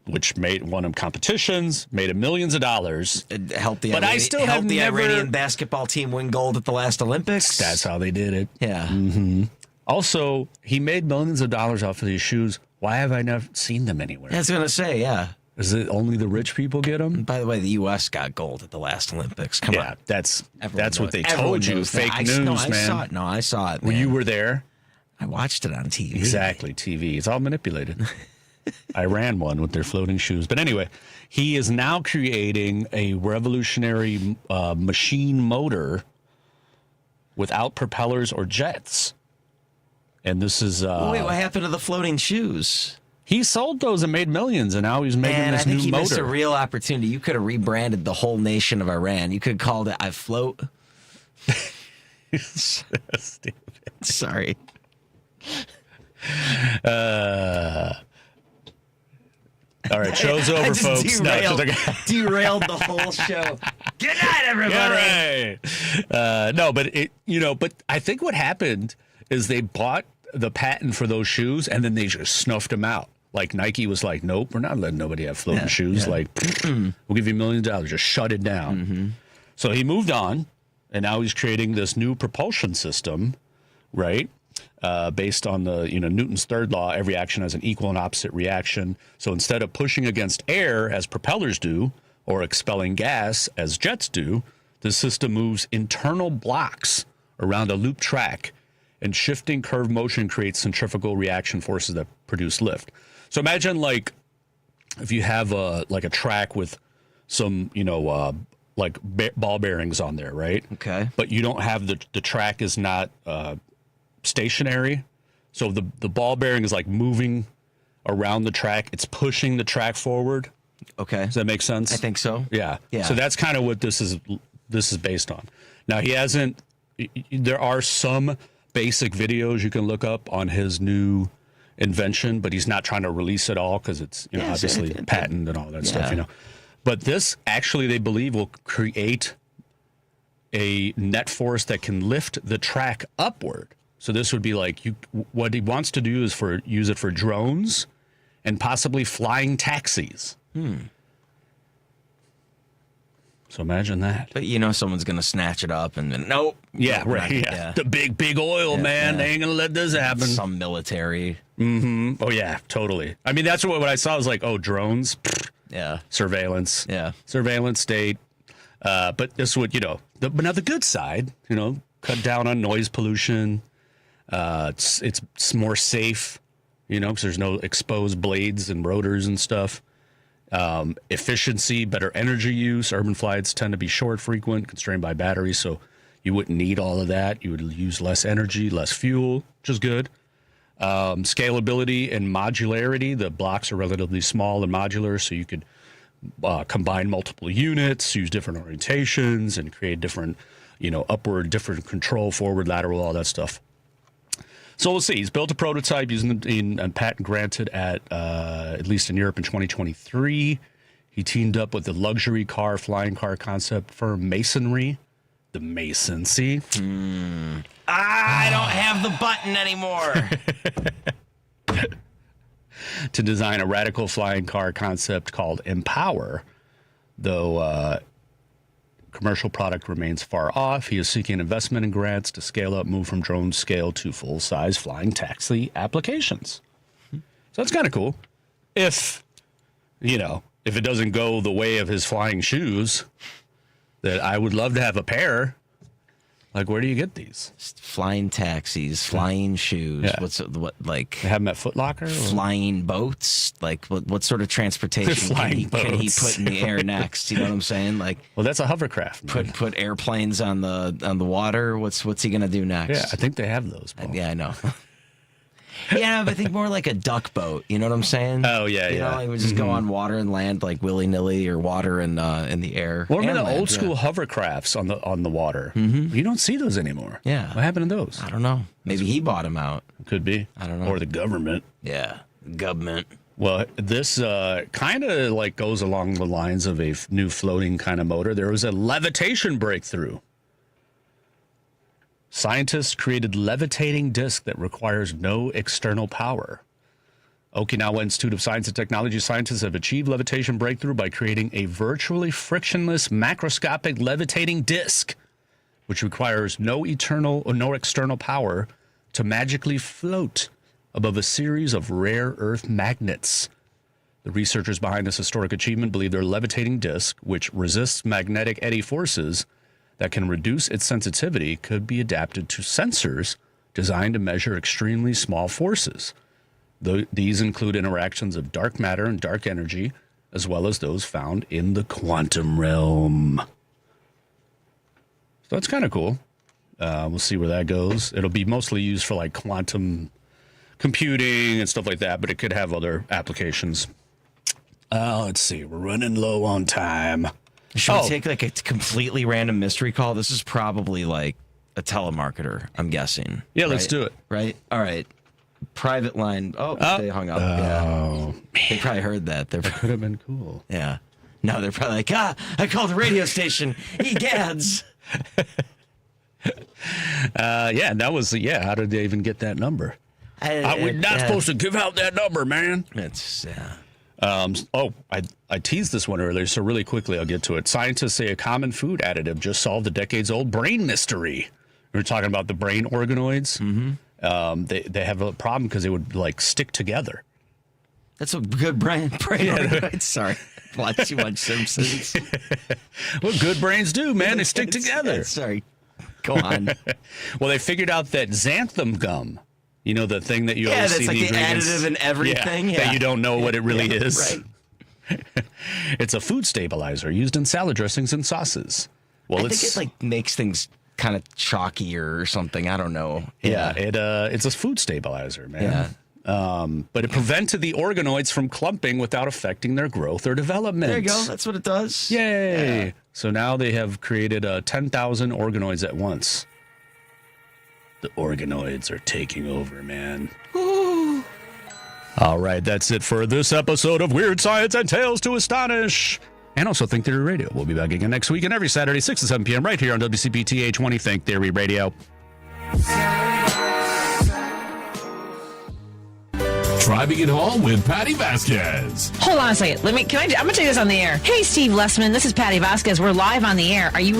which won him competitions, made him millions of dollars. Helped the But I still have the never- Iranian basketball team win gold at the last Olympics. That's how they did it. Yeah. Also, he made millions of dollars off of these shoes. Why have I never seen them anywhere? I was going to say, yeah. Is it only the rich people get them? By the way, the U.S. got gold at the last Olympics. Come Yeah, on. that's Everyone what they knows- everyone told you. knows Fake that. news, I man. saw it. No, I saw it. Well, Man. you were there. I watched it on TV. Exactly, TV. It's all manipulated. I ran one with their floating shoes. But anyway, he is now creating a revolutionary machine motor without propellers or jets. And this is... Wait, what happened to the floating shoes? He sold those and made millions, and now he's making Man, this I think new he missed a motor. real opportunity. You could have rebranded the whole nation of Iran. You could have called it I Float. Sorry. All right, show's over, I just folks. Derailed the whole show. Good night, everybody. No, but I think what happened is they bought the patent for those shoes and then they just snuffed them out. Like Nike was like, nope, we're not letting nobody have floating shoes. yeah. Like, we'll give you millions of dollars. Just shut it down. Mm-hmm. So he moved on, and now he's creating this new propulsion system, right? Based on the Newton's third law, every action has an equal and opposite reaction. So instead of pushing against air as propellers do, or expelling gas as jets do, the system moves internal blocks around a loop track, and shifting curve motion creates centrifugal reaction forces that produce lift. So imagine like if you have a track with some ball bearings on there, right? Okay. But you don't have the track is not stationary, so the ball bearing is like moving around the track. It's pushing the track forward. Okay. Does that make sense? I think so. Yeah. Yeah. So that's kind of what this is based on. Now he hasn't. There are some basic videos you can look up on his new invention, but he's not trying to release it all because it's obviously patent and all that stuff. But this actually they believe will create a net force that can lift the track upward. So this would be like what he wants to do is use it for drones and possibly flying taxis. So imagine that. But someone's going to snatch it up and then, nope. Yeah, We're right. not- Yeah. The big oil, man. They ain't going to let this happen. Some military. Oh, yeah, totally. I mean, that's what I saw was like, oh, drones, Yeah. surveillance. Yeah. Surveillance state. But this would, but now the good side, cut down on noise pollution. It's more safe, because there's no exposed blades and rotors and stuff. Efficiency, better energy use. Urban flights tend to be short, frequent, constrained by batteries, so you wouldn't need all of that. You would use less energy, less fuel, which is good. Scalability and modularity. The blocks are relatively small and modular, so you could combine multiple units, use different orientations, and create different, upward, different control, forward, lateral, all that stuff. So we'll see. He's built a prototype using a patent granted at least in Europe in 2023. He teamed up with the luxury flying car concept firm Masonry. The Mason, see? I don't have the button anymore. To design a radical flying car concept called Empower. Though commercial product remains far off, he is seeking investment and grants to scale up, move from drone scale to full-size flying taxi applications. So that's kind of cool. If it doesn't go the way of his flying shoes, that I would love to have a pair. Like, where do you get these? Flying taxis, flying shoes. Yeah. They have them at Foot Locker? Flying boats? Like, what sort of transportation can he put in the air next? You know what I'm saying? Like, well, that's a hovercraft. Man. Put airplanes on the water. What's he gonna do next? Yeah, I think they have those. Yeah, I know. Yeah, but I think more like a duck boat. You know what I'm saying? Oh yeah, you know, like we just go on water and land like willy nilly, or water in the air. Well, remember the old school hovercrafts on the water? Mm-hmm. You don't see those anymore. Yeah, what happened to those? I don't know. Maybe he bought them out. Could be. I don't know. Or the government. Yeah, government. Well, this kind of like goes along the lines of a new floating kind of motor. There was a levitation breakthrough. Scientists created levitating disc that requires no external power. Okinawa Institute of Science and Technology scientists have achieved levitation breakthrough by creating a virtually frictionless macroscopic levitating disc, which requires no external power to magically float above a series of rare Earth magnets. The researchers behind this historic achievement believe their levitating disc, which resists magnetic eddy forces that can reduce its sensitivity, could be adapted to sensors designed to measure extremely small forces. These include interactions of dark matter and dark energy, as well as those found in the quantum realm. So that's kind of cool. We'll see where that goes. It'll be mostly used for like quantum computing and stuff like that, but it could have other applications. Let's see. We're running low on time. Should we take like a completely random mystery call? This is probably like a telemarketer, I'm guessing. Yeah, let's do it. Right? All right. Private line. Oh, they hung up. Yeah. They probably heard that. That could have been cool. Yeah. No, they're probably like, I called the radio station. Egads. That was, how did they even get that number? We're not supposed to give out that number, man. It's, I teased this one earlier, so really quickly I'll get to it. Scientists say a common food additive just solved the decades-old brain mystery. We were talking about the brain organoids. Mm-hmm. They have a problem because they would like stick together. That's a good brain organoid. Sorry, watch too much Simpsons. What good brains do, man? They stick together. Sorry, go on. Well, they figured out that xanthan gum. You know, the thing that you always see that's like the additive in everything. That you don't know what it really is. Right. It's a food stabilizer used in salad dressings and sauces. Well, I think it like makes things kind of chalkier or something. I don't know. Yeah, it's a food stabilizer, man. Yeah. But it prevented the organoids from clumping without affecting their growth or development. There you go. That's what it does. Yay! Yeah. So now they have created 10,000 organoids at once. The organoids are taking over, man. Ooh. All right, that's it for this episode of Weird Science and Tales to Astonish. And also Think Theory Radio. We'll be back again next week and every Saturday, 6 to 7 p.m. right here on WCPT 820 Think Theory Radio. Driving it home with Patty Vasquez. Hold on a second. I'm going to take this on the air. Hey, Steve Lessman. This is Patty Vasquez. We're live on the air. Are you really